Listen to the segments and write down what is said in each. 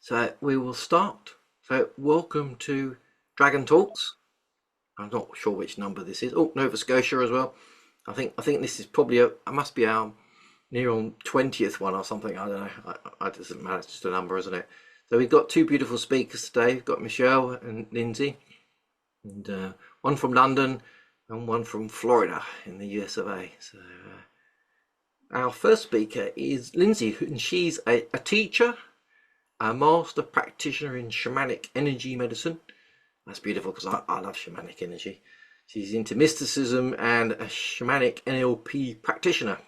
So we will start. So welcome to Dragon Talks. I'm not sure which number this is. Oh, Nova Scotia as well. I think this is probably I must be our near on 20th one or something. I don't know. I doesn't matter. It's just a number, isn't it? So we've got two beautiful speakers today. We've got Michelle and Lindsay, and one from London and one from Florida in the US of A. So our first speaker is Lindsay, and she's a teacher, a master practitioner in shamanic energy medicine. That's beautiful because I love shamanic energy. She's into mysticism and a shamanic NLP practitioner.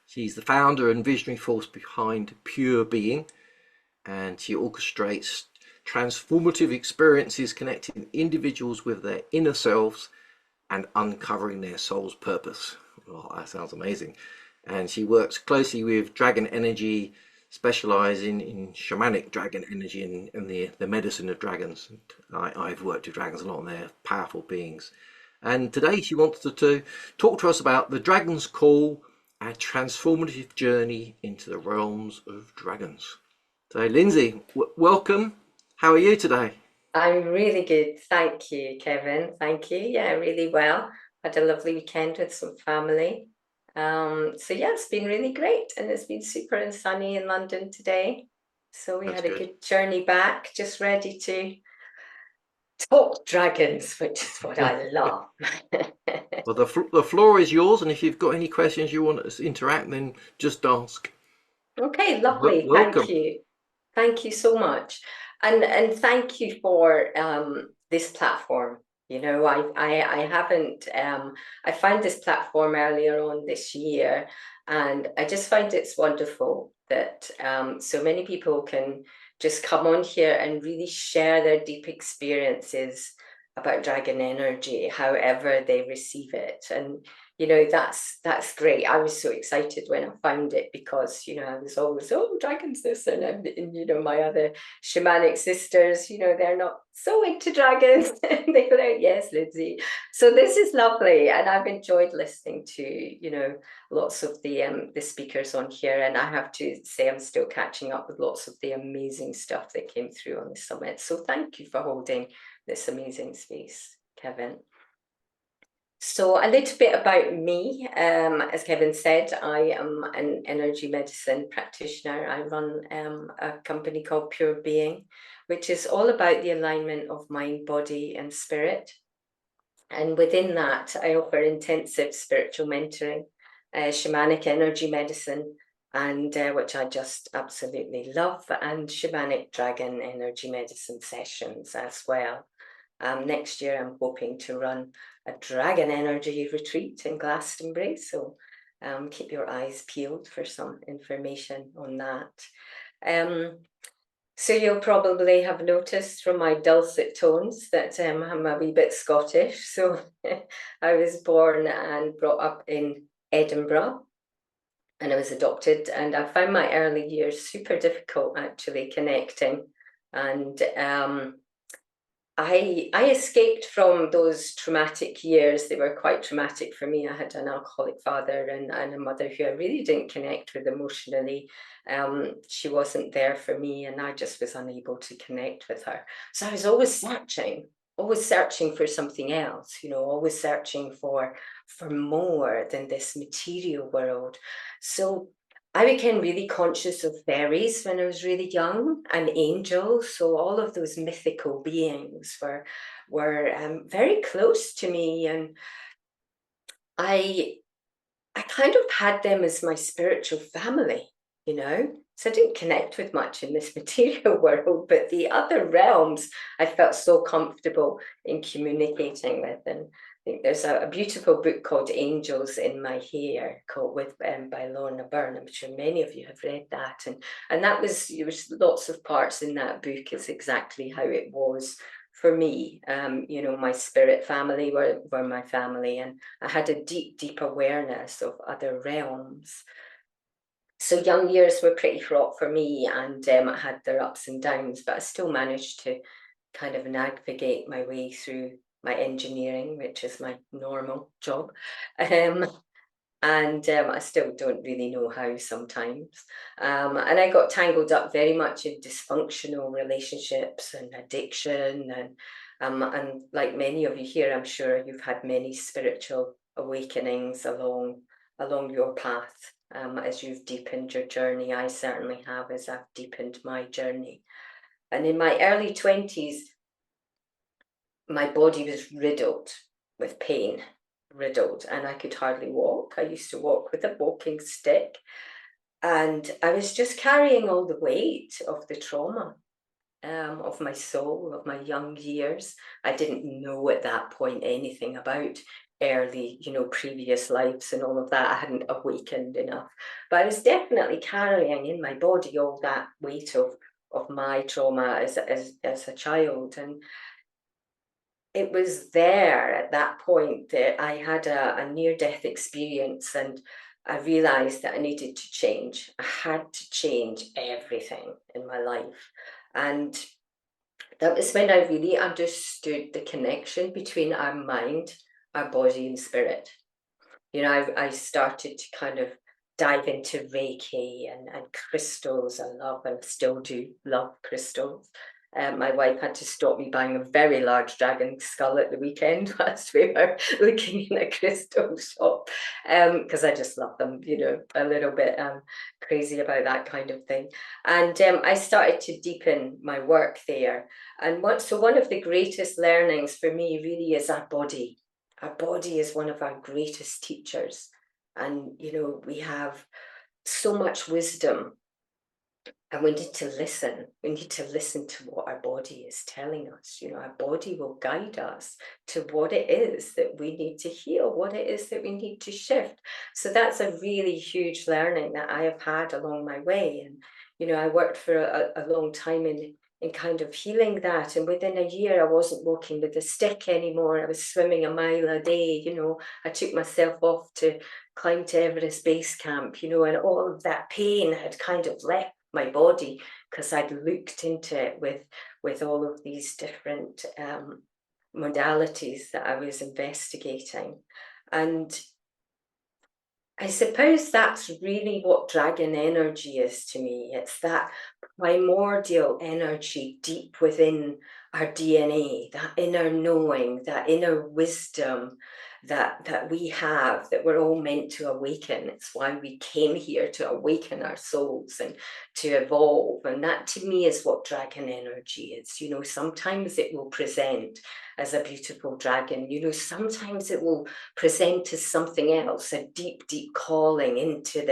She's the founder and visionary force behind Pure Being, and she orchestrates transformative experiences connecting individuals with their inner selves and uncovering their soul's purpose. Oh, that sounds amazing. And she works closely with dragon energy, specialising in shamanic dragon energy and the medicine of dragons. I've worked with dragons a lot, and they're powerful beings. And today she wants to talk to us about the Dragon's Call, a transformative journey into the realms of dragons. So Lindsay, welcome. How are you today? I'm really good. Thank you, Kevin. Thank you. Yeah, really well. Had a lovely weekend with some family. So yeah, it's been really great, and it's been super and sunny in London today. So we That's had a good. good journey back, just ready to talk dragons, which is what I love. Well, the floor is yours, and if you've got any questions you want us to interact, then just ask. Okay, lovely. Thank Welcome. you. Thank you so much. And thank you for this platform. I haven't I found this platform earlier on this year, and I just find it's wonderful that so many people can just come on here and really share their deep experiences about dragon energy, however they receive it. And that's great. I was so excited when I found it because I was always, oh, dragons this, and my other shamanic sisters, they're not so into dragons. They go like, yes, Lindsay. So this is lovely, and I've enjoyed listening to lots of the speakers on here, and I have to say I'm still catching up with lots of the amazing stuff that came through on the summit. So thank you for holding this amazing space, Kevin. So a little bit about me. As Kevin said, I am an energy medicine practitioner. I run a company called Pure Being, which is all about the alignment of mind, body, and spirit. And within that, I offer intensive spiritual mentoring, shamanic energy medicine, and which I just absolutely love, and shamanic dragon energy medicine sessions as well. Next year, I'm hoping to run a dragon energy retreat in Glastonbury. So keep your eyes peeled for some information on that. So you'll probably have noticed from my dulcet tones that I'm a wee bit Scottish. So I was born and brought up in Edinburgh, and I was adopted, and I found my early years super difficult actually connecting. And I escaped from those traumatic years. They were quite traumatic for me. I had an alcoholic father and a mother who I really didn't connect with emotionally. She wasn't there for me, and I just was unable to connect with her. So I was always searching for something else, always searching for more than this material world. So I became really conscious of fairies when I was really young, and angels. So all of those mythical beings were very close to me, and I I kind of had them as my spiritual family, So I didn't connect with much in this material world, but the other realms I felt so comfortable in communicating with. And I think there's a beautiful book called Angels in My Hair, called by Lorna Byrne. I'm sure many of you have read that, and that was there was lots of parts in that book. Is exactly how it was for me. My spirit family were my family, and I had a deep awareness of other realms. So young years were pretty fraught for me, and I had their ups and downs, but I still managed to kind of navigate my way through my engineering, which is my normal job. Um, And I still don't really know how sometimes. And I got tangled up very much in dysfunctional relationships and addiction. And like many of you here, I'm sure you've had many spiritual awakenings along your path as you've deepened your journey. I certainly have, as I've deepened my journey. And in my early 20s, my body was riddled with pain, and I could hardly walk. I used to walk with a walking stick, and I was just carrying all the weight of the trauma of my soul, of my young years. I didn't know at that point anything about early, previous lives and all of that. I hadn't awakened enough, but I was definitely carrying in my body all that weight of my trauma as a child. And it was there at that point that I had a near-death experience, and I realized that I needed to change. I had to change everything in my life. And that was when I really understood the connection between our mind, our body, and spirit. I started to kind of dive into Reiki and crystals. I love and still do love crystals. My wife had to stop me buying a very large dragon skull at the weekend whilst we were looking in a crystal shop, because I just love them, a little bit crazy about that kind of thing. And I started to deepen my work there. And one of the greatest learnings for me really is our body. Our body is one of our greatest teachers. And, we have so much wisdom, and we need to listen. We need to listen to what our body is telling us. Our body will guide us to what it is that we need to heal, what it is that we need to shift. So that's a really huge learning that I have had along my way. And, I worked for a long time in kind of healing that. And within a year, I wasn't walking with a stick anymore. I was swimming a mile a day. I took myself off to climb to Everest Base Camp, and all of that pain had kind of left my body because I'd looked into it with all of these different modalities that I was investigating. And I suppose that's really what dragon energy is to me. It's that primordial energy deep within our DNA, that inner knowing, that inner wisdom that we have, that we're all meant to awaken. It's why we came here, to awaken our souls and to evolve. And that to me is what dragon energy is. Sometimes it will present as a beautiful dragon. Sometimes it will present as something else, a deep, deep calling into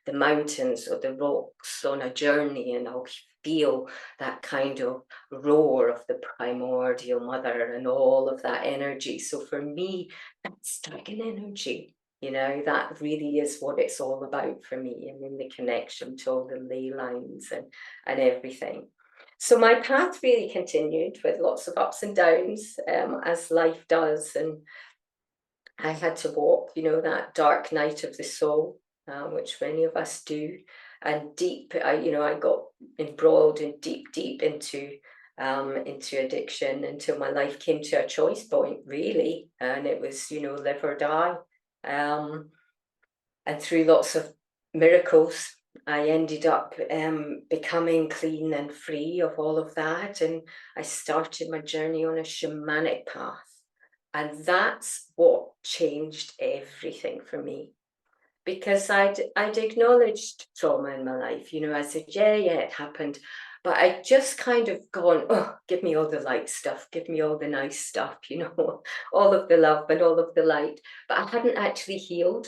the mountains or the rocks on a journey, and I'll feel that kind of roar of the primordial mother and all of that energy. So for me, that's dragon energy. That really is what it's all about for me, and in the connection to all the ley lines and everything. So my path really continued with lots of ups and downs, as life does. And I had to walk, that dark night of the soul, which many of us do. And deep, I got embroiled in deep into addiction until my life came to a choice point, really. And it was, live or die. And through lots of miracles, I ended up becoming clean and free of all of that. And I started my journey on a shamanic path. And that's what changed everything for me. Because I'd acknowledged trauma in my life. I said, yeah, it happened. But I'd just kind of gone, oh, give me all the light stuff, give me all the nice stuff, all of the love and all of the light. But I hadn't actually healed.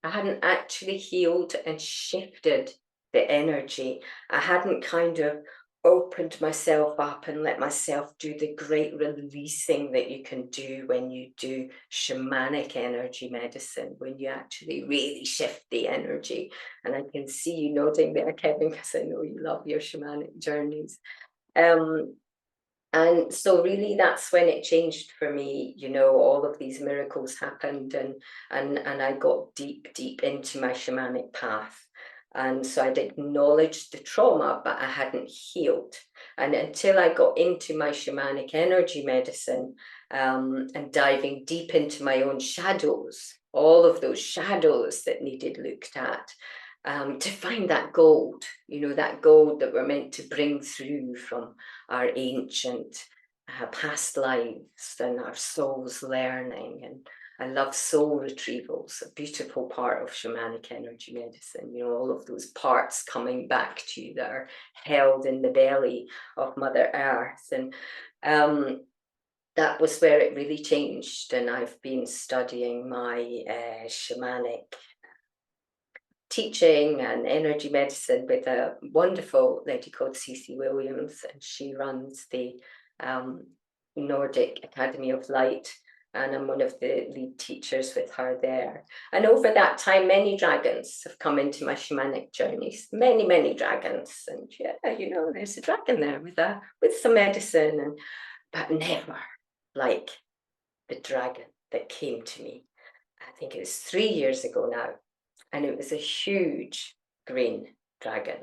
I hadn't actually healed and shifted the energy. I hadn't kind of opened myself up and let myself do the great releasing that you can do when you do shamanic energy medicine, when you actually really shift the energy. And I can see you nodding there, Kevin, because I know you love your shamanic journeys. And so really that's when it changed for me. All of these miracles happened, and I got deep into my shamanic path. And so I'd acknowledged the trauma, but I hadn't healed. And until I got into my shamanic energy medicine, and diving deep into my own shadows, all of those shadows that needed looked at, to find that gold, that gold that we're meant to bring through from our ancient past lives and our soul's learning. And I love soul retrievals, a beautiful part of shamanic energy medicine, all of those parts coming back to you that are held in the belly of Mother Earth. And that was where it really changed. And I've been studying my shamanic teaching and energy medicine with a wonderful lady called Cissi Williams, and she runs the Nordic Academy of Light, and I'm one of the lead teachers with her there. And over that time, many dragons have come into my shamanic journeys, many dragons. And yeah, there's a dragon there with some medicine, but never like the dragon that came to me. I think it was 3 years ago now, and it was a huge green dragon.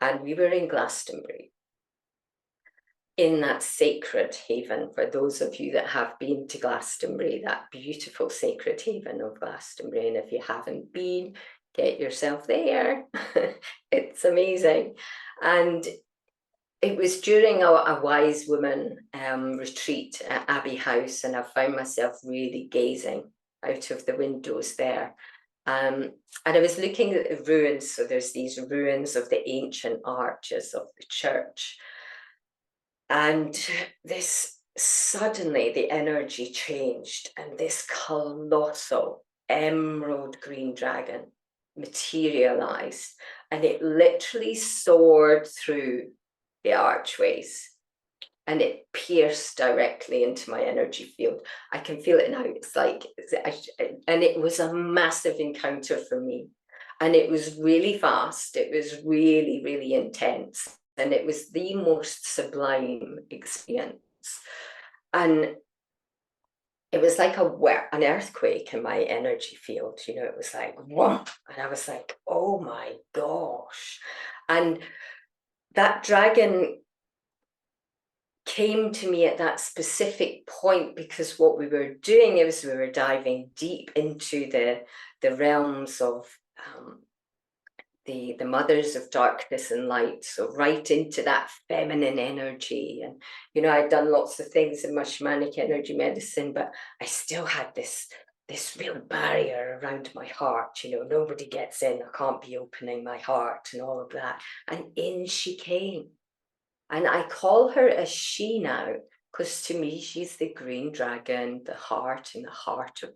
And we were in Glastonbury, in that sacred haven. For those of you that have been to Glastonbury, that beautiful sacred haven of Glastonbury. And if you haven't been, get yourself there. It's amazing. And it was during a wise woman retreat at Abbey House, and I found myself really gazing out of the windows there. And I was looking at the ruins. So there's these ruins of the ancient arches of the church. And suddenly the energy changed, and this colossal emerald green dragon materialized, and it literally soared through the archways, and it pierced directly into my energy field. I can feel it now. It's like, and it was a massive encounter for me. And it was really fast. It was really, really intense. And it was the most sublime experience. And it was like an earthquake in my energy field. It was like, whoa. And I was like, oh my gosh. And that dragon came to me at that specific point, because what we were doing is we were diving deep into the realms of the mothers of darkness and light, so right into that feminine energy. And I'd done lots of things in my shamanic energy medicine, but I still had this real barrier around my heart. Nobody gets in, I can't be opening my heart and all of that. And in she came. And I call her a she now, because to me, she's the green dragon, the heart in the heart of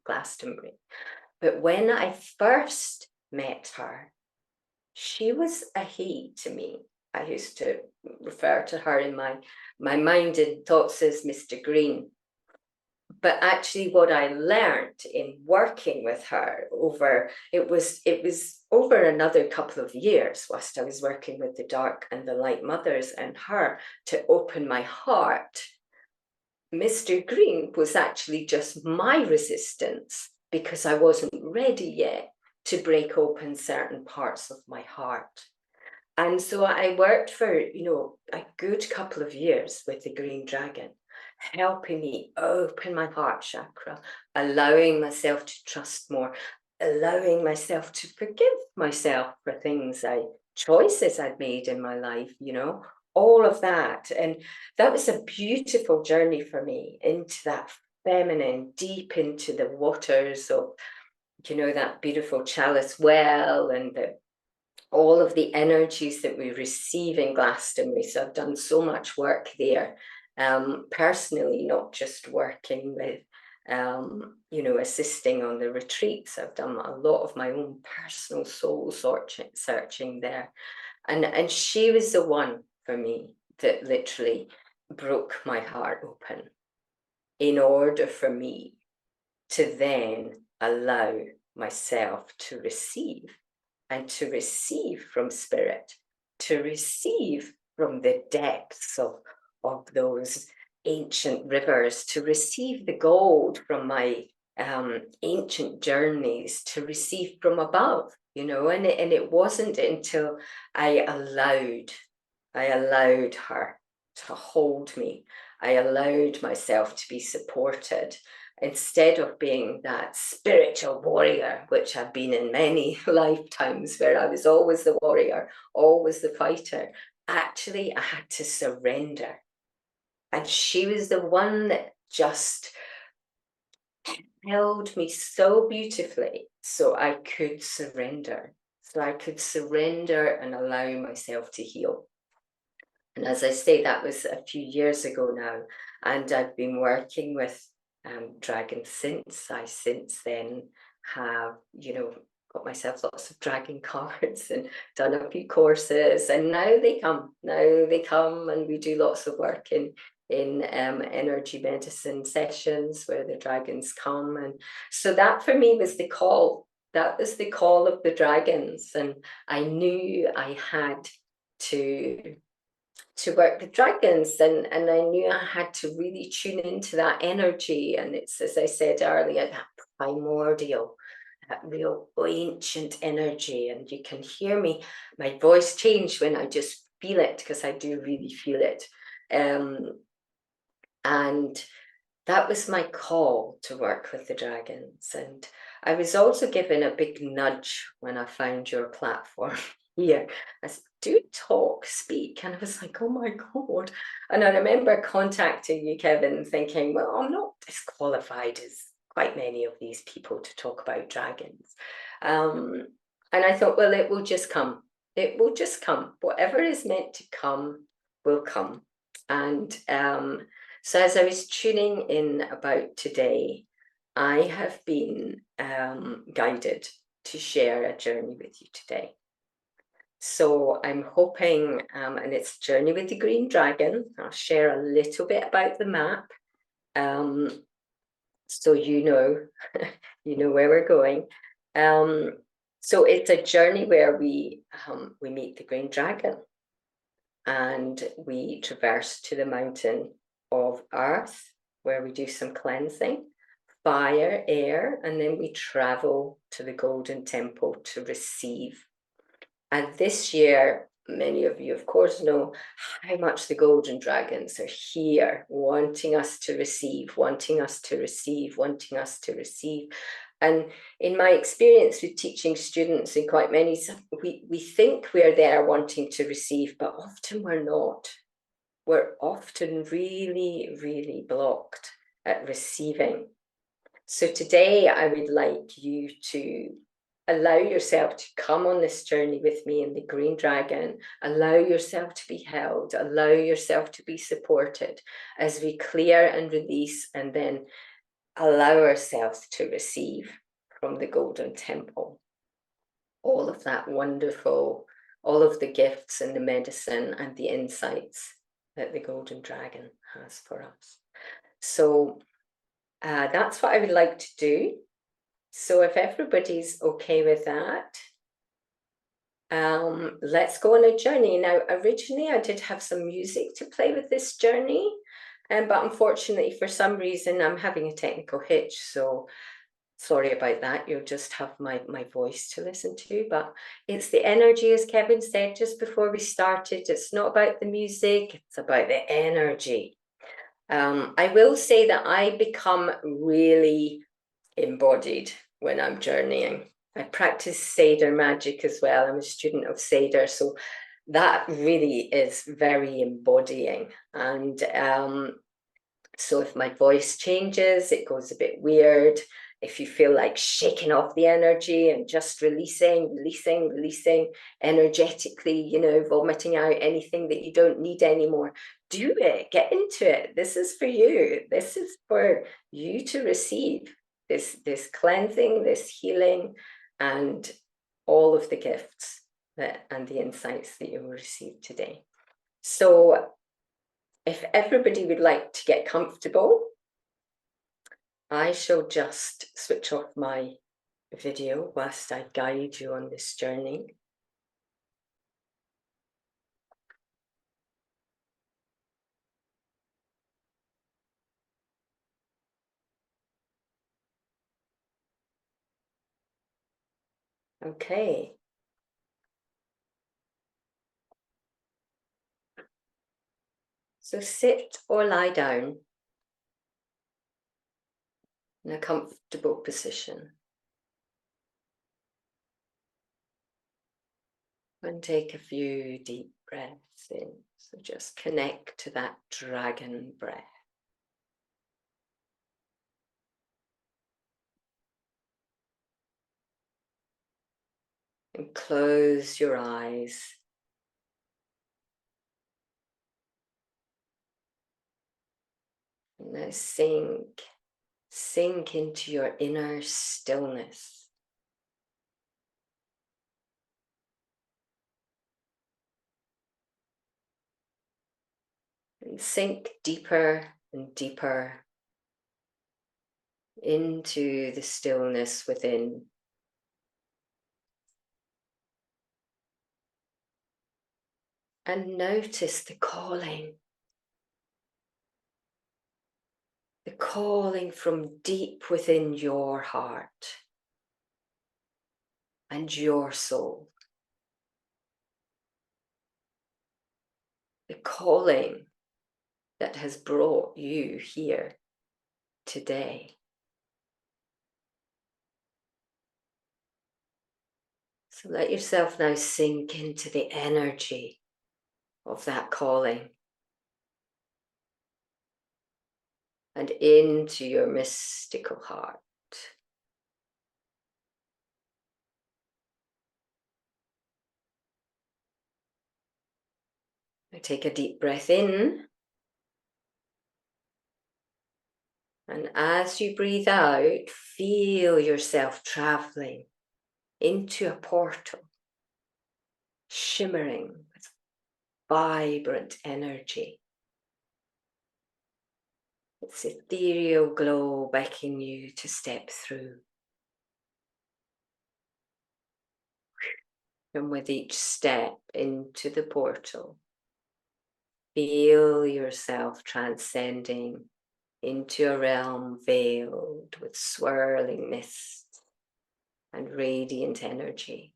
Glastonbury. But when I first met her, she was a he to me. I used to refer to her in my mind and thoughts as Mr. Green. But actually what I learned in working with her it was over another couple of years, whilst I was working with the dark and the light mothers and her, to open my heart. Mr. Green was actually just my resistance, because I wasn't ready yet to break open certain parts of my heart. And so I worked for, a good couple of years with the green dragon, helping me open my heart chakra, allowing myself to trust more, allowing myself to forgive myself for choices I'd made in my life, all of that. And that was a beautiful journey for me into that feminine, deep into the waters of, that beautiful chalice well, and all of the energies that we receive in Glastonbury. So I've done so much work there, personally, not just working with, assisting on the retreats. I've done a lot of my own personal soul searching there. And she was the one for me that literally broke my heart open, in order for me to then allow myself to receive, and to receive from spirit, to receive from the depths of those ancient rivers, to receive the gold from my ancient journeys, to receive from above, you know, and it wasn't until I allowed her to hold me. I allowed myself to be supported instead of being that spiritual warrior, which I've been in many lifetimes, where I was always the warrior, always the fighter. Actually, I had to surrender. And she was the one that just held me so beautifully so I could surrender. So I could surrender and allow myself to heal. And as I say, that was a few years ago now. And I've been working with dragons since. I since then have, you know, got myself lots of dragon cards and done a few courses. And now they come, and we do lots of work in energy medicine sessions where the dragons come. And so that for me was the call. That was the call of the dragons. And I knew I had to work with dragons, and I knew I had to really tune into that energy. And it's, as I said earlier, that primordial, that real ancient energy. And you can hear me, my voice change when I just feel it, because I do really feel it. And that was my call to work with the dragons. And I was also given a big nudge when I found your platform here. I said, do talk, speak. And I was like, oh my God. And I remember contacting you, Kevin, thinking, well, I'm not as qualified as quite many of these people to talk about dragons. And I thought, well, it will just come. It will just come. Whatever is meant to come will come. And so as I was tuning in about today, I have been guided to share a journey with you today. So I'm hoping, and it's a journey with the green dragon. I'll share a little bit about the map, so you know, you know where we're going. So it's a journey where we meet the green dragon, and we traverse to the mountain of earth, where we do some cleansing, fire, air, and then we travel to the golden temple to receive. And this year, many of you, of course, know how much the golden dragons are here, wanting us to receive, wanting us to receive, wanting us to receive. And in my experience with teaching students, and quite many, we think we're there wanting to receive, but often we're not. We're often really, really blocked at receiving. So today I would like you to allow yourself to come on this journey with me in the green dragon. Allow yourself to be held, allow yourself to be supported as we clear and release, and then allow ourselves to receive from the golden temple all of that wonderful, all of the gifts and the medicine and the insights that the golden dragon has for us. So that's what I would like to do. So if everybody's okay with that, let's go on a journey. Now, originally I did have some music to play with this journey, but unfortunately for some reason I'm having a technical hitch, so sorry about that. You'll just have my voice to listen to, but it's the energy, as Kevin said just before we started. It's not about the music, it's about the energy. I will say that I become really embodied when I'm journeying. I practice Seidr Magic as well. I'm a student of Seidr, so that really is very embodying. And so if my voice changes, it goes a bit weird. If you feel like shaking off the energy and just releasing energetically, you know, vomiting out anything that you don't need anymore, do it, get into it. This is for you. This is for you to receive this cleansing, this healing, and all of the gifts and the insights that you will receive today. So if everybody would like to get comfortable, I shall just switch off my video whilst I guide you on this journey. Okay. So sit or lie down in a comfortable position. And take a few deep breaths in. So just connect to that dragon breath. And close your eyes. And now sink into your inner stillness. And sink deeper and deeper into the stillness within. And notice the calling from deep within your heart and your soul. The calling that has brought you here today. So let yourself now sink into the energy of that calling and into your mystical heart. Now take a deep breath in, and as you breathe out, feel yourself traveling into a portal, shimmering with vibrant energy. Its ethereal glow beckoning you to step through. And with each step into the portal, feel yourself transcending into a realm veiled with swirling mist and radiant energy.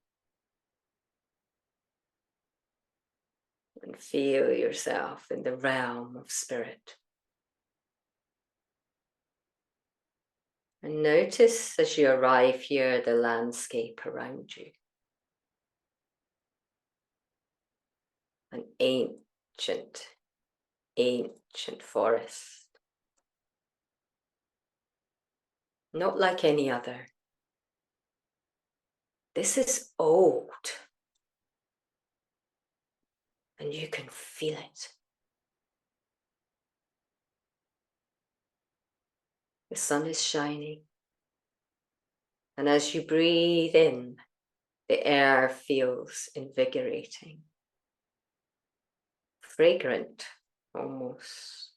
And feel yourself in the realm of spirit. And notice as you arrive here the landscape around you. An ancient forest. Not like any other. This is old. And you can feel it. The sun is shining. And as you breathe in, the air feels invigorating. Fragrant, almost.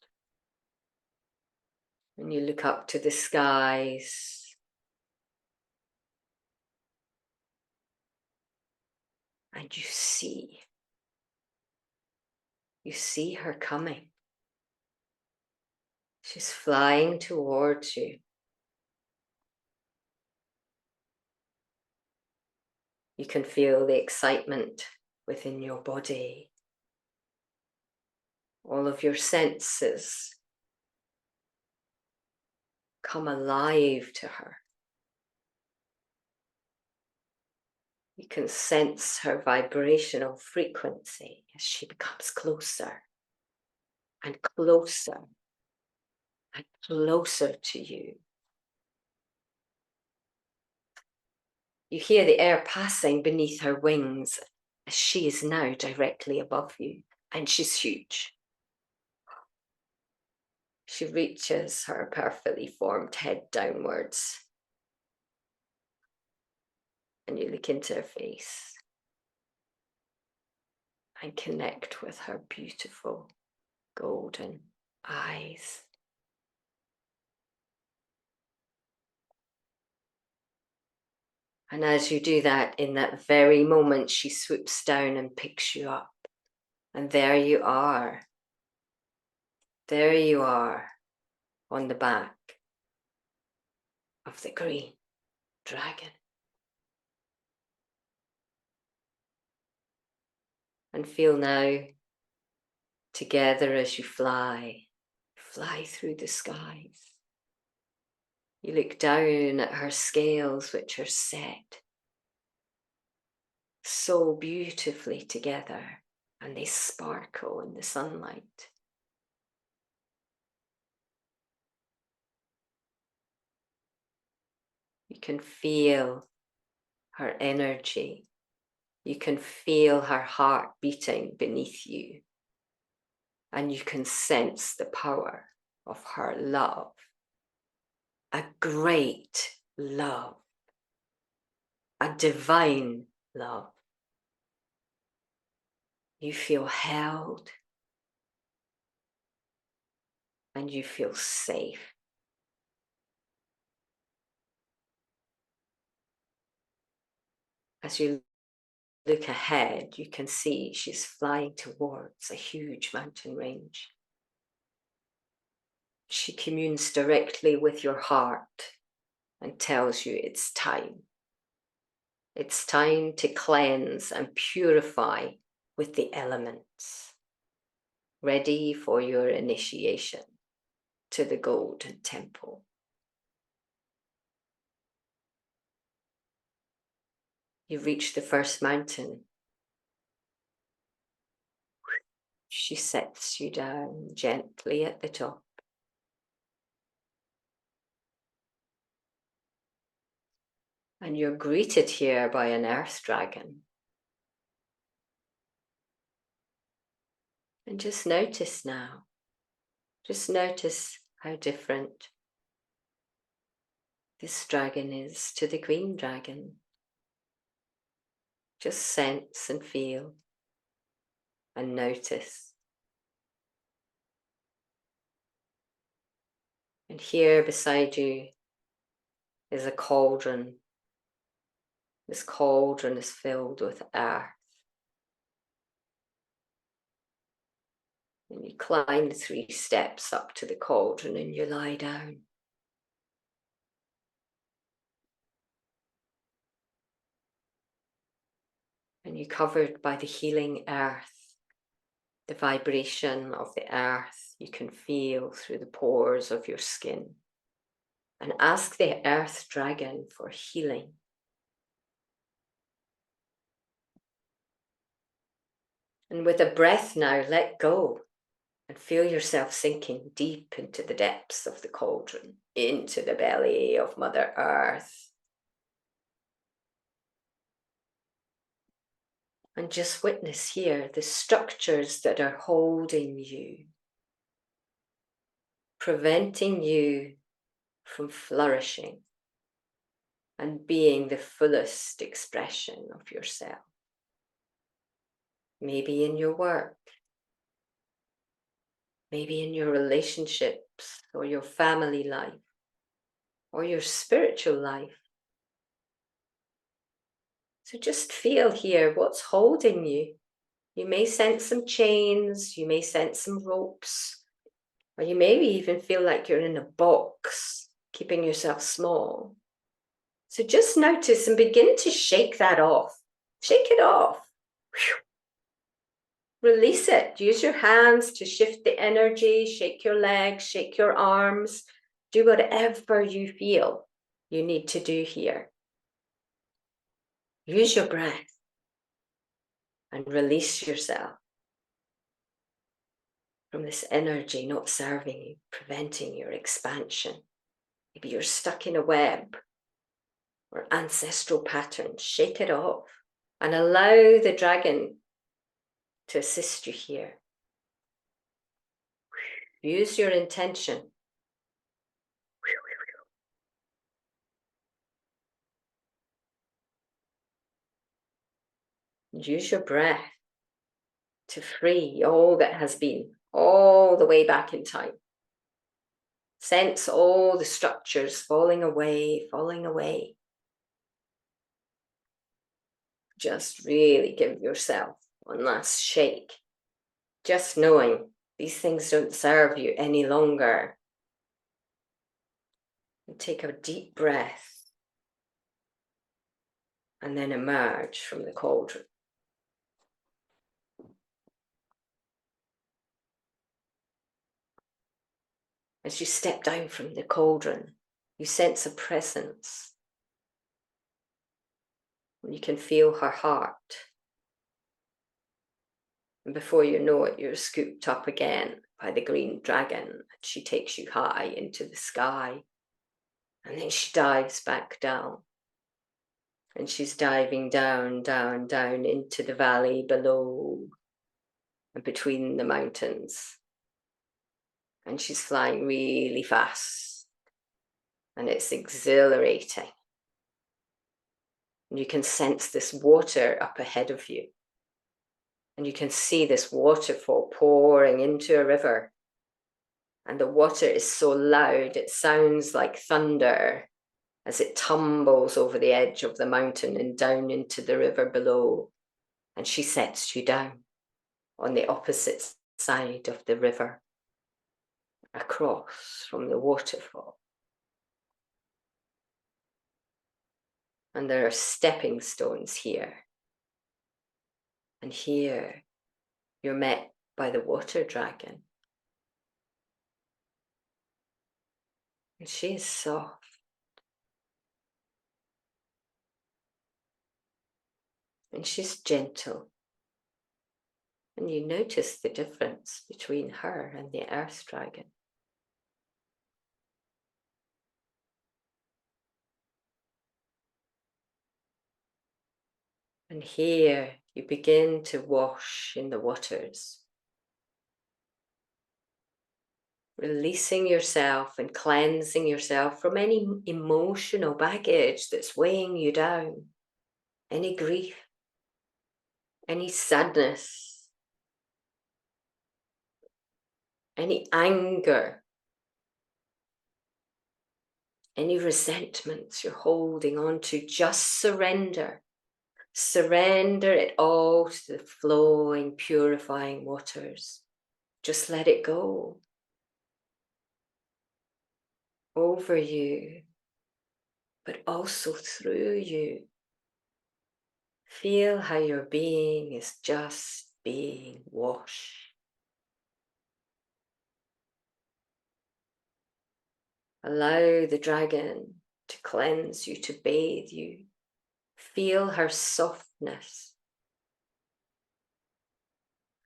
And you look up to the skies. And you see her coming. She's flying towards you. You can feel the excitement within your body. All of your senses come alive to her. You can sense her vibrational frequency as she becomes closer and closer and closer to you. You hear the air passing beneath her wings as she is now directly above you, and she's huge. She reaches her perfectly formed head downwards, and you look into her face and connect with her beautiful golden eyes. And as you do that, in that very moment, she swoops down and picks you up. And there you are. There you are on the back of the green dragon. And feel now, together as you fly through the skies. You look down at her scales, which are set so beautifully together, and they sparkle in the sunlight. You can feel her energy. You can feel her heart beating beneath you. And you can sense the power of her love. A great love. A divine love. You feel held. And you feel safe. As you look ahead, you can see she's flying towards a huge mountain range. She communes directly with your heart and tells you it's time. It's time to cleanse and purify with the elements, ready for your initiation to the Golden Temple. You reach the first mountain. She sets you down gently at the top. And you're greeted here by an earth dragon. And just notice now, just notice how different this dragon is to the queen dragon. Just sense and feel and notice. And here beside you is a cauldron. This cauldron is filled with earth. And you climb the 3 steps up to the cauldron and you lie down. And you're covered by the healing earth, the vibration of the earth you can feel through the pores of your skin. And ask the earth dragon for healing. And with a breath now, let go and feel yourself sinking deep into the depths of the cauldron, into the belly of Mother Earth. And just witness here the structures that are holding you, preventing you from flourishing and being the fullest expression of yourself. Maybe in your work, maybe in your relationships or your family life or your spiritual life. So just feel here what's holding you. You may sense some chains, you may sense some ropes, or you maybe even feel like you're in a box, keeping yourself small. So just notice and begin to shake that off. Shake it off. Release it. Use your hands to shift the energy, shake your legs, shake your arms. Do whatever you feel you need to do here. Use your breath and release yourself from this energy not serving you, preventing your expansion. Maybe you're stuck in a web or ancestral patterns. Shake it off and allow the dragon to assist you here. Use your intention. Use your breath to free all that has been, all the way back in time. Sense all the structures falling away, falling away. Just really give yourself one last shake. Just knowing these things don't serve you any longer. And take a deep breath and then emerge from the cauldron. As you step down from the cauldron, you sense a presence. And you can feel her heart. And before you know it, you're scooped up again by the green dragon. And she takes you high into the sky. And then she dives back down. And she's diving down, down, down into the valley below and between the mountains. And she's flying really fast. And it's exhilarating. And you can sense this water up ahead of you. And you can see this waterfall pouring into a river. And the water is so loud, it sounds like thunder as it tumbles over the edge of the mountain and down into the river below. And she sets you down on the opposite side of the river, across from the waterfall. And there are stepping stones here. And here you're met by the water dragon. And she is soft. And she's gentle. And you notice the difference between her and the earth dragon. And here you begin to wash in the waters, releasing yourself and cleansing yourself from any emotional baggage that's weighing you down, any grief, any sadness, any anger, any resentments you're holding on to. Just surrender. Surrender it all to the flowing, purifying waters. Just let it go over you, but also through you. Feel how your being is just being washed. Allow the dragon to cleanse you, to bathe you. Feel her softness.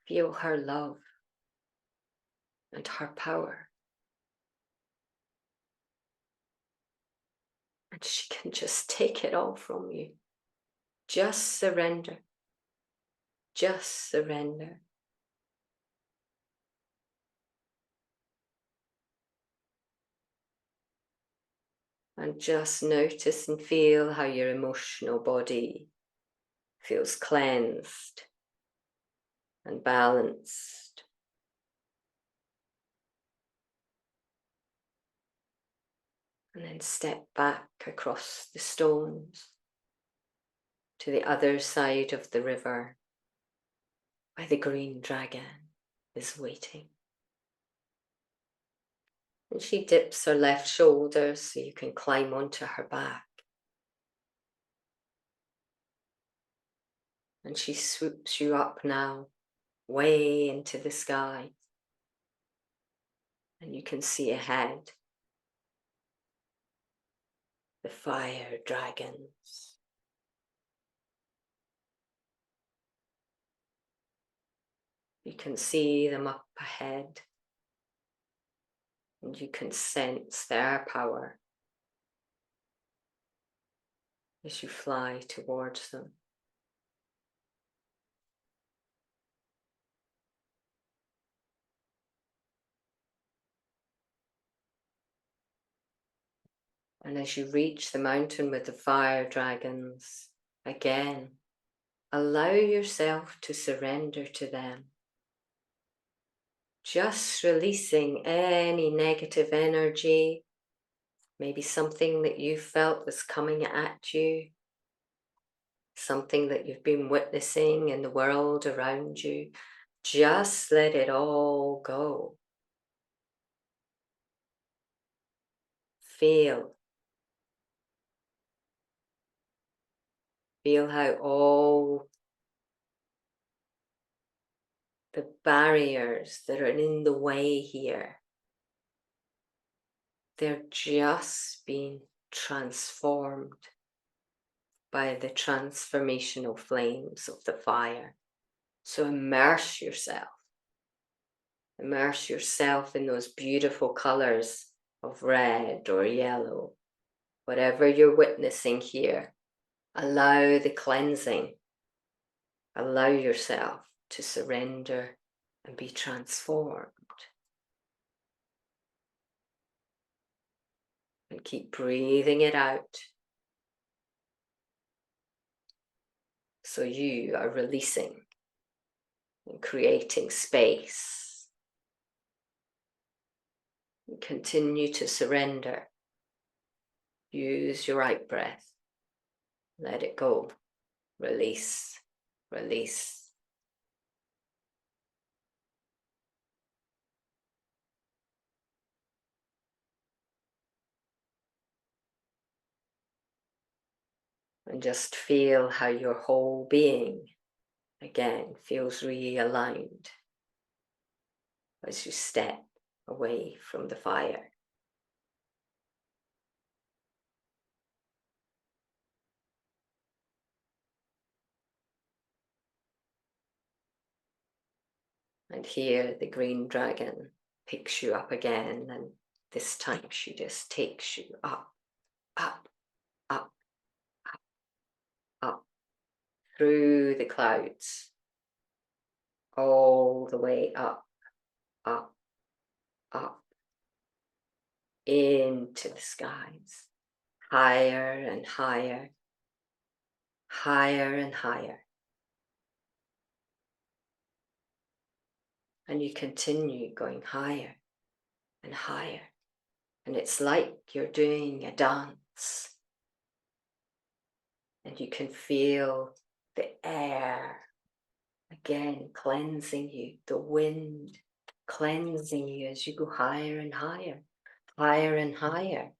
Feel her love and her power. And she can just take it all from you. Just surrender. Just surrender. And just notice and feel how your emotional body feels cleansed and balanced. And then step back across the stones to the other side of the river where the green dragon is waiting. And she dips her left shoulder so you can climb onto her back. And she swoops you up now, way into the sky. And you can see ahead the fire dragons. You can see them up ahead. And you can sense their power as you fly towards them. And as you reach the mountain with the fire dragons, again, allow yourself to surrender to them. Just releasing any negative energy, maybe something that you felt was coming at you, something that you've been witnessing in the world around you. Just let it all go. Feel how all the barriers that are in the way here They're just being transformed by the transformational flames of the fire. So immerse yourself. Immerse yourself in those beautiful colors of red or yellow. Whatever you're witnessing here, allow the cleansing. Allow yourself to surrender and be transformed. And keep breathing it out. So you are releasing and creating space. And continue to surrender. Use your out breath. Let it go. Release, release. And just feel how your whole being, again, feels realigned as you step away from the fire. And here the green dragon picks you up again, and this time she just takes you up, up, up, up, up, through the clouds, all the way up, up, up, into the skies, higher and higher, higher and higher. And you continue going higher and higher. And it's like you're doing a dance. And you can feel the air again cleansing you, the wind cleansing you as you go higher and higher, higher and higher,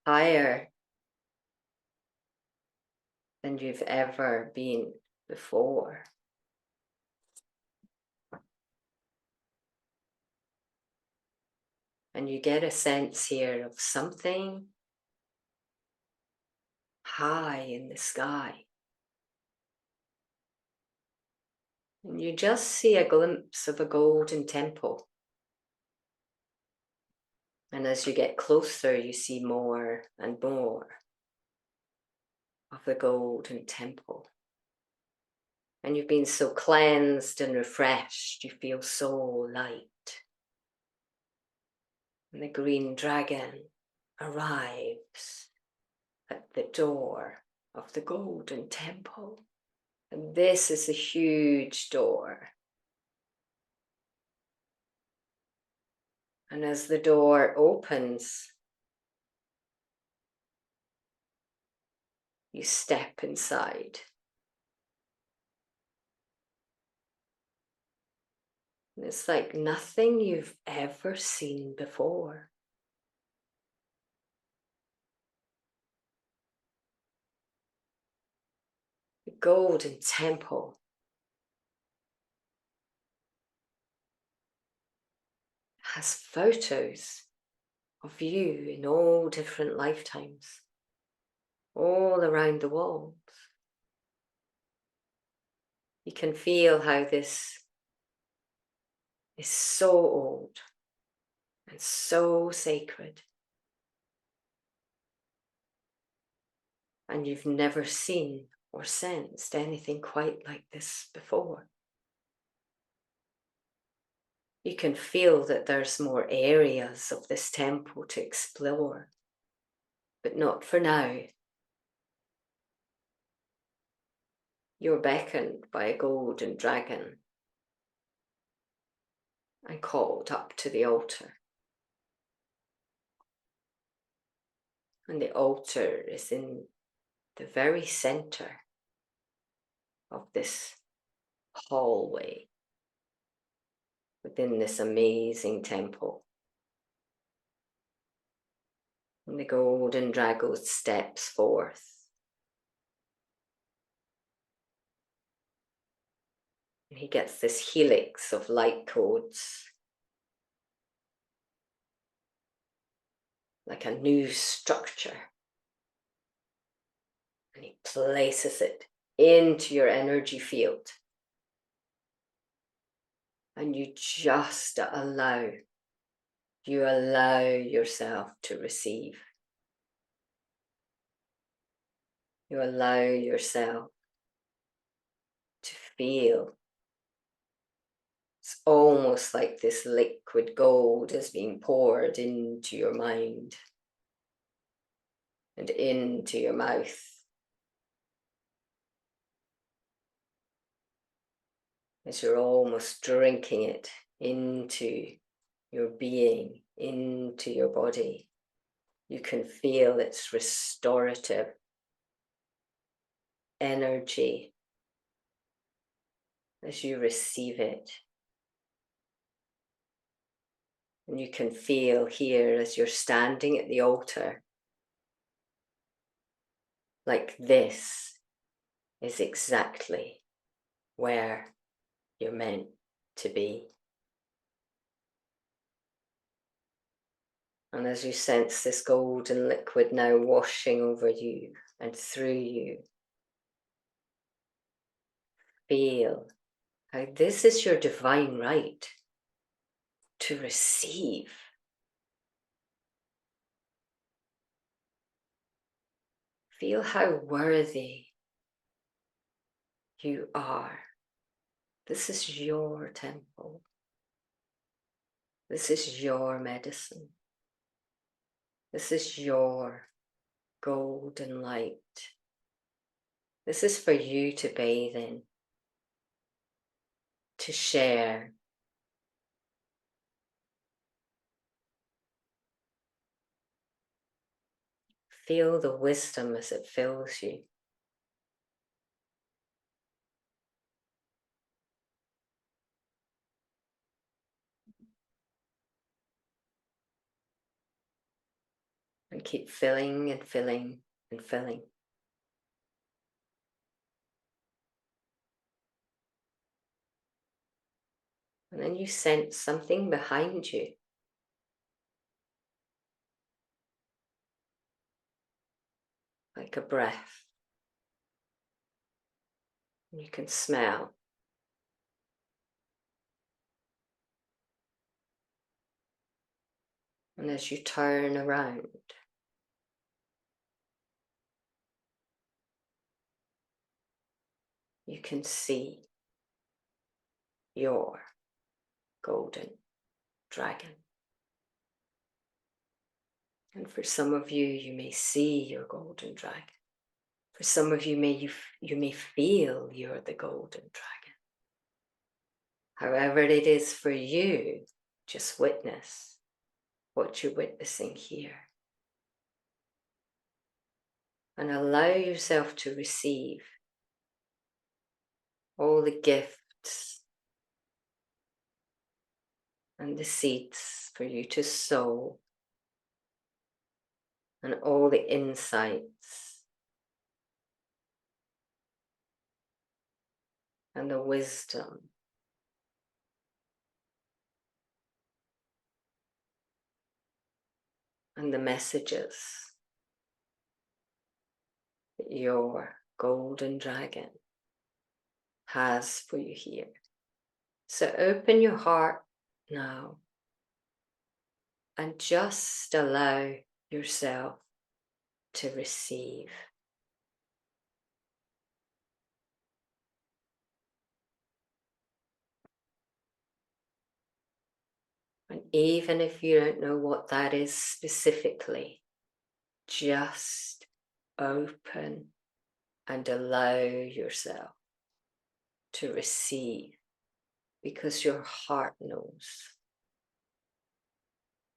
higher than you've ever been before. And you get a sense here of something high in the sky. And you just see a glimpse of a golden temple. And as you get closer, you see more and more of the golden temple. And you've been so cleansed and refreshed, you feel so light. And the green dragon arrives at the door of the golden temple. And this is a huge door. And as the door opens, you step inside. And it's like nothing you've ever seen before. The golden temple has photos of you in all different lifetimes, all around the walls. You can feel how this is so old and so sacred. And you've never seen or sensed anything quite like this before. You can feel that there's more areas of this temple to explore, but not for now. You're beckoned by a golden dragon and called up to the altar. And the altar is in the very center of this hallway within this amazing temple. And the golden dragon steps forth. And he gets this helix of light codes. like a new structure. And he places it into your energy field. And you just allow yourself to receive. You allow yourself to feel. It's almost like this liquid gold is being poured into your mind and into your mouth. As you're almost drinking it into your being, into your body. You can feel its restorative energy as you receive it. And you can feel here as you're standing at the altar, like this is exactly where you're meant to be. And as you sense this golden liquid now washing over you and through you, feel how this is your divine right to receive. Feel how worthy you are. This is your temple. This is your medicine. This is your golden light. This is for you to bathe in, to share. Feel the wisdom as it fills you. And keep filling and filling and filling. And then you sense something behind you. Like a breath. And you can smell. And as you turn around, you can see your golden dragon. And for some of you, you may see your golden dragon. For some of you, you may feel you're the golden dragon. However it is for you, just witness what you're witnessing here. And allow yourself to receive all the gifts and the seeds for you to sow, and all the insights and the wisdom and the messages that your golden dragon has for you here. So open your heart now and just allow yourself to receive. And even if you don't know what that is specifically, just open and allow yourself to receive, because your heart knows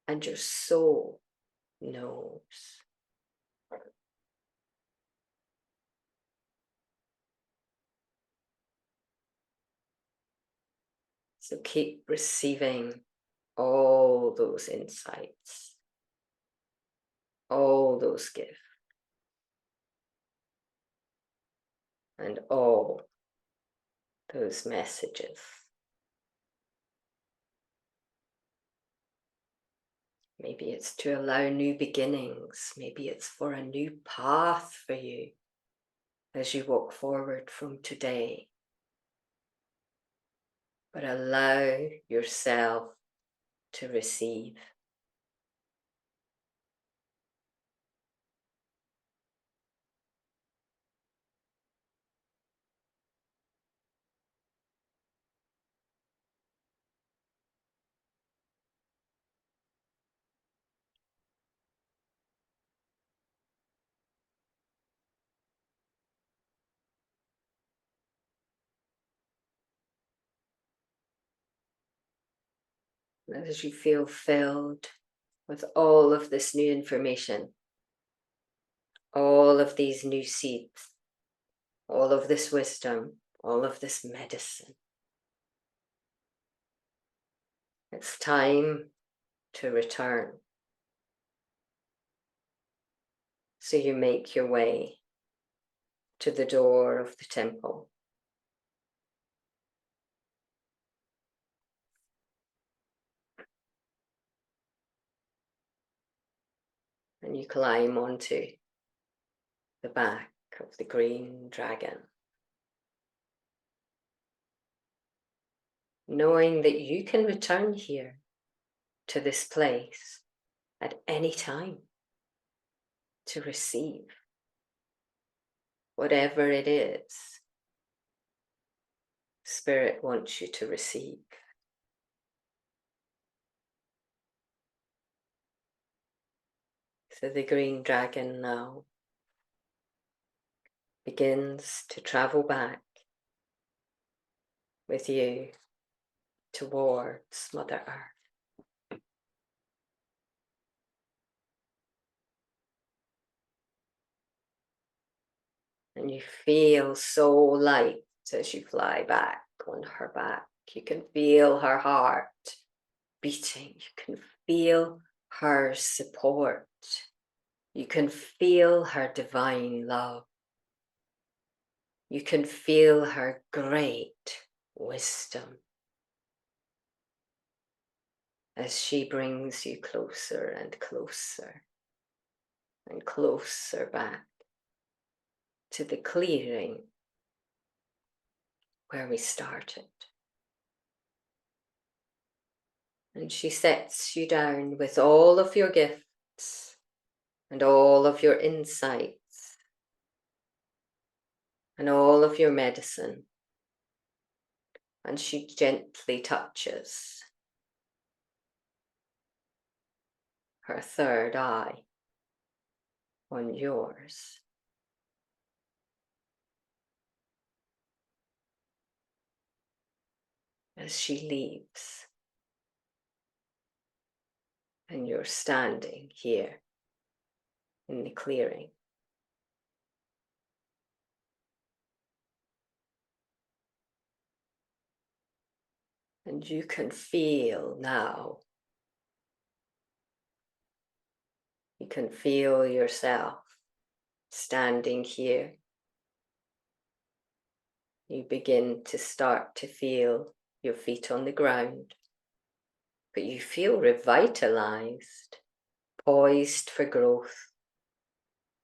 and your soul knows. So keep receiving all those insights, all those gifts, and all those messages. Maybe it's to allow new beginnings. Maybe it's for a new path for you as you walk forward from today. But allow yourself to receive. As you feel filled with all of this new information, all of these new seeds, all of this wisdom, all of this medicine, it's time to return. So you make your way to the door of the temple. And you climb onto the back of the green dragon, knowing that you can return here to this place at any time to receive whatever it is Spirit wants you to receive. So the green dragon now begins to travel back with you towards Mother Earth. And you feel so light as you fly back on her back. You can feel her heart beating. You can feel her support. You can feel her divine love. You can feel her great wisdom as she brings you closer and closer and closer back to the clearing where we started. And she sets you down with all of your gifts and all of your insights and all of your medicine. And she gently touches her third eye on yours. As she leaves, and you're standing here in the clearing. And you can feel now, you can feel yourself standing here. You begin to start to feel your feet on the ground, but you feel revitalized, poised for growth,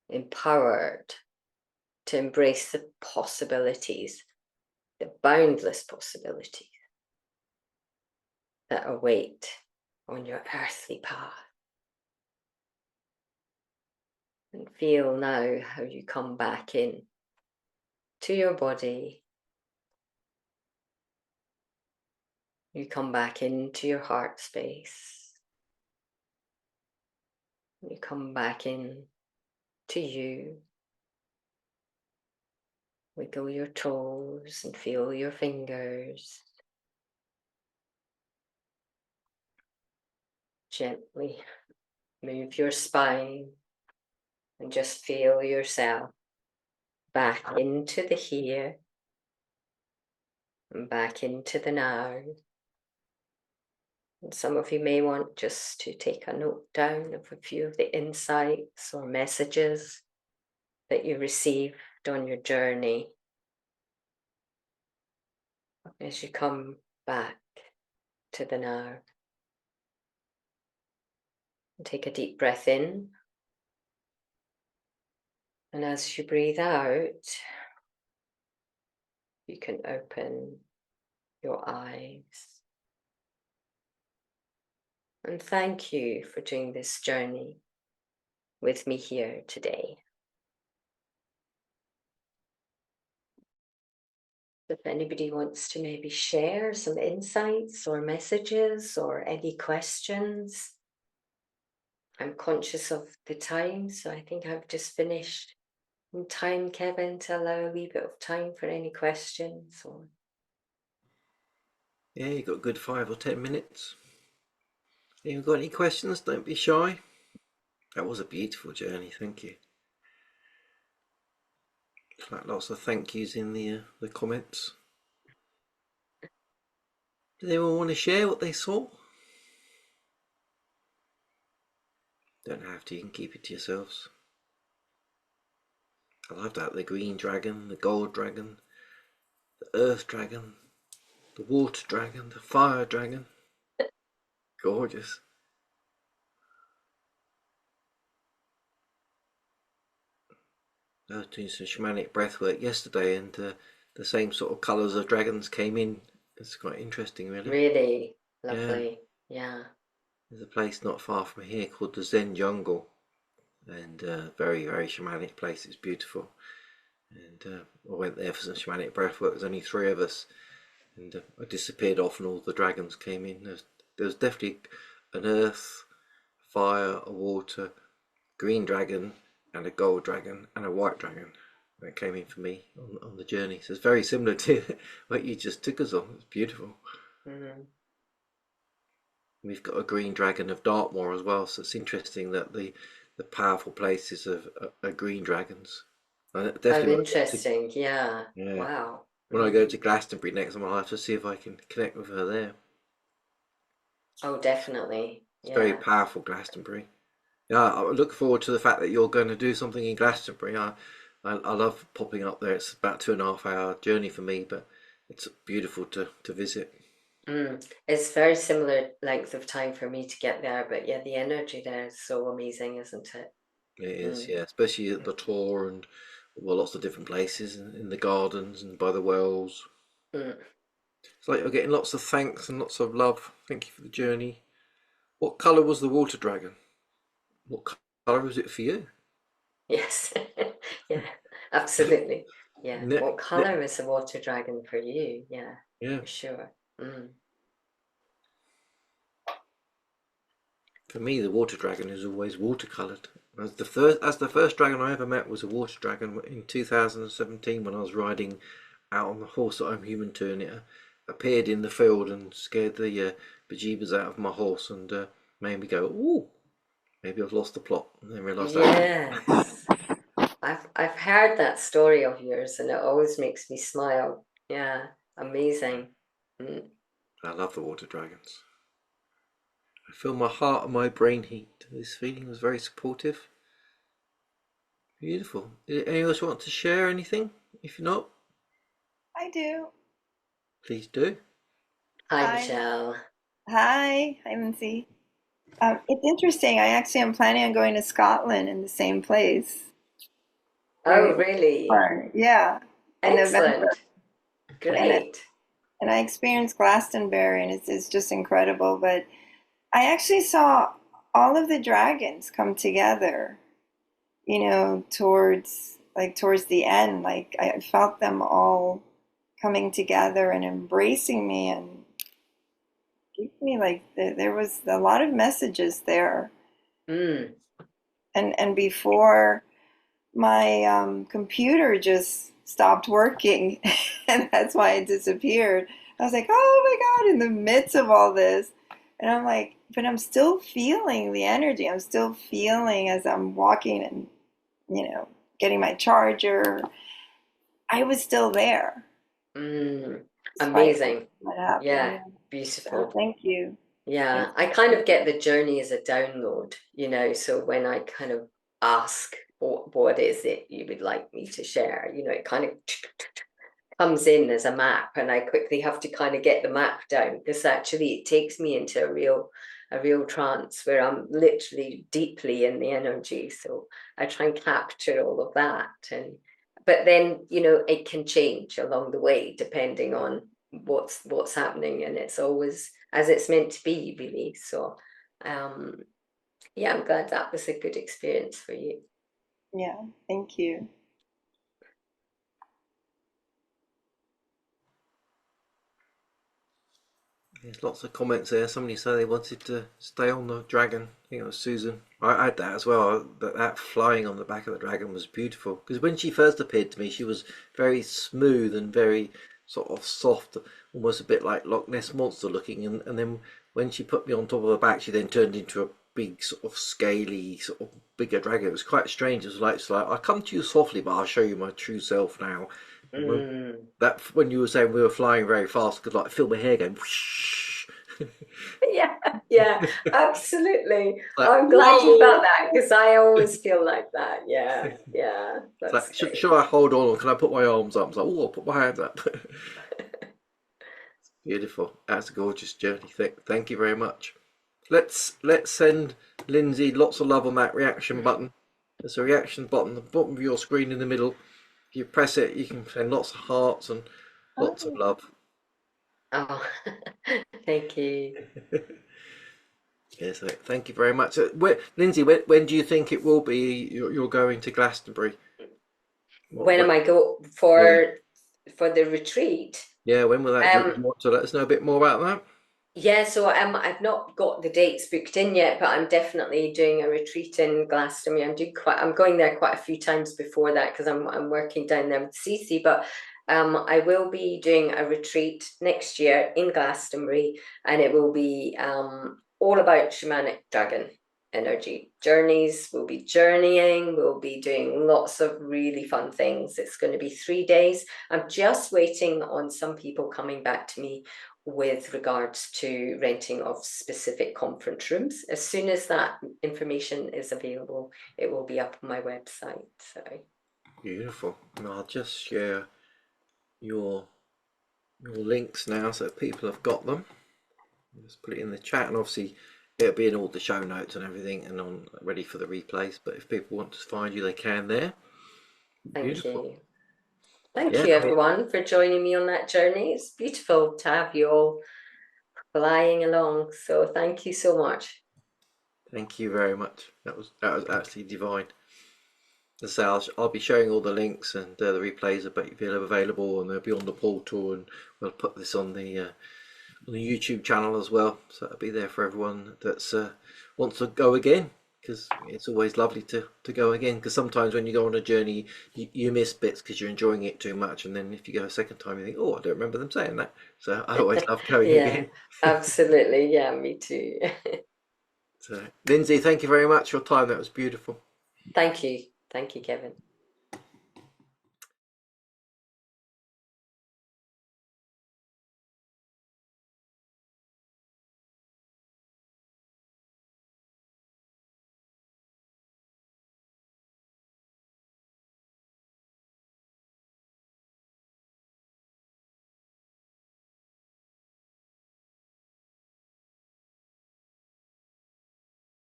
empowered to embrace the possibilities, the boundless possibilities that await on your earthly path. And feel now how you come back in to your body. You come back into your heart space. You come back in to you. Wiggle your toes and feel your fingers. Gently move your spine and just feel yourself back into the here and back into the now. And some of you may want just to take a note down of a few of the insights or messages that you received on your journey as you come back to the now. Take a deep breath in. And as you breathe out, you can open your eyes. And thank you for doing this journey with me here today. If anybody wants to maybe share some insights or messages or any questions, I'm conscious of the time, so I think I've just finished in time, Kevin, to allow a wee bit of time for any questions. Or... Yeah, you got a good 5 or 10 minutes. If you've got any questions, don't be shy. That was a beautiful journey, thank you. Like lots of thank yous in the comments. Does anyone want to share what they saw? Don't have to, you can keep it to yourselves. I love that, the green dragon, the gold dragon, the earth dragon, the water dragon, the fire dragon. Gorgeous. I was doing some shamanic breathwork yesterday, and the same sort of colours of dragons came in. It's quite interesting, really. Really Yeah. lovely. Yeah. There's a place not far from here called the Zen Jungle, and very, very shamanic place. It's beautiful. And I went there for some shamanic breathwork. There's only 3 of us, and I disappeared off, and all the dragons came in. There was definitely an earth, fire, a water, green dragon, and a gold dragon, and a white dragon that came in for me on the journey. So it's very similar to what you just took us on. It's beautiful. Mm-hmm. We've got a green dragon of Dartmoor as well, so it's interesting that the powerful places of are green dragons. Definitely. Oh, interesting. Yeah. Yeah. Wow. When I go to Glastonbury next time, I'll have to see if I can connect with her there. Oh, definitely. It's very Yeah. powerful, Glastonbury. Yeah, I look forward to the fact that you're going to do something in Glastonbury. I love popping up there. It's about 2.5 hour journey for me, but it's beautiful to visit. It's very similar length of time for me to get there, but yeah, the energy there is so amazing, isn't it? It is, yeah, especially at the tour and well, lots of different places in the gardens and by the wells. Mm. It's like you're getting lots of thanks and lots of love. Thank you for the journey. What colour was the water dragon? What colour was it for you? Yes. Yeah, absolutely. Yeah. Ne What ne color is the water dragon for you? Yeah, yeah, for sure. for me the water dragon is always watercoloured. As the first dragon I ever met was a water dragon in 2017 when I was riding out on the horse that I'm human to, and it appeared in the field and scared the bejeebers out of my horse and made me go, ooh, maybe I've lost the plot, and then realised Yes. I've heard that story of yours and it always makes me smile. Yeah, amazing. I love the water dragons. I feel my heart and my brain heat. This feeling was very supportive. Beautiful. Anyone else want to share anything? If not, I do. please do. Hi, Hi. Michelle. Hi, Lindsey. It's interesting. I actually am planning on going to Scotland in the same place. Oh, really? Yeah, in November. Excellent. Great. And I experienced Glastonbury, and it's just incredible. But I actually saw all of the dragons come together, towards the end. Like I felt them all coming together and embracing me and give me there was a lot of messages there. And before my computer just stopped working and that's why it disappeared. I was like, oh my God, in the midst of all this. And I'm like, but I'm still feeling the energy. I'm still feeling as I'm walking and, getting my charger. I was still there. Amazing. What happened. Yeah, beautiful. So thank you. Yeah, I kind of get the journey as a download, so when I kind of ask what is it you would like me to share, it kind of comes in as a map and I quickly have to kind of get the map down because actually it takes me into a real a real trance where I'm literally deeply in the energy. So I try and capture all of that. But then, you know, it can change along the way depending on what's happening, and it's always as it's meant to be, really. So yeah, I'm glad that was a good experience for you. Yeah, thank you. There's lots of comments there. Somebody said they wanted to stay on the dragon. I think it was Susan. I had that as well. That flying on the back of the dragon was beautiful. Because when she first appeared to me, she was very smooth and very sort of soft, almost a bit like Loch Ness Monster looking. And then when she put me on top of her back, she then turned into a big sort of scaly, sort of bigger dragon. It was quite strange. It was like, I'll come to you softly, but I'll show you my true self now. That when you were saying we were flying very fast, I could like feel my hair going whoosh. Yeah, absolutely. Like, I'm glad you whoa! felt that, because I always feel like that. Yeah, It's that's like, should I hold on or can I put my arms up? It's like, oh, I'll put my hands up. Beautiful. That's a gorgeous journey. Thank you very much. Let's send Lindsey lots of love on that reaction button. There's a reaction button at the bottom of your screen in the middle. If you press it, you can send lots of hearts and lots of love. Oh, thank you. Yes, thank you very much. Lindsey, when do you think it will be you're going to Glastonbury? When am I go for the retreat? Yeah, when will that be? You want to let us know a bit more about that? Yeah, so I've not got the dates booked in yet, but I'm definitely doing a retreat in Glastonbury. I'm going there quite a few times before that because I'm working down there with Cissi, but I will be doing a retreat next year in Glastonbury, and it will be all about shamanic dragon energy journeys. We'll be journeying, we'll be doing lots of really fun things. It's going to be 3 days. I'm just waiting on some people coming back to me with regards to renting of specific conference rooms. As soon as that information is available, it will be up on my website. So beautiful. And I'll just share your links now so that people have got them. Just put it in the chat, and obviously it'll be in all the show notes and everything, and on ready for the replays. But if people want to find you, they can there. Thank you. Thank you, everyone, for joining me on that journey. It's beautiful to have you all flying along. So thank you so much. Thank you very much. That was actually divine. As I say, I'll be sharing all the links, and the replays are available, and they'll be on the portal, and we'll put this on the YouTube channel as well, so it'll be there for everyone that's wants to go again, because it's always lovely to go again, because sometimes when you go on a journey you miss bits because you're enjoying it too much, and then if you go a second time you think, oh, I don't remember them saying that. So I always love going again. Absolutely. Yeah, me too. So Lindsey, thank you very much for your time. That was beautiful. Thank you, Kevin.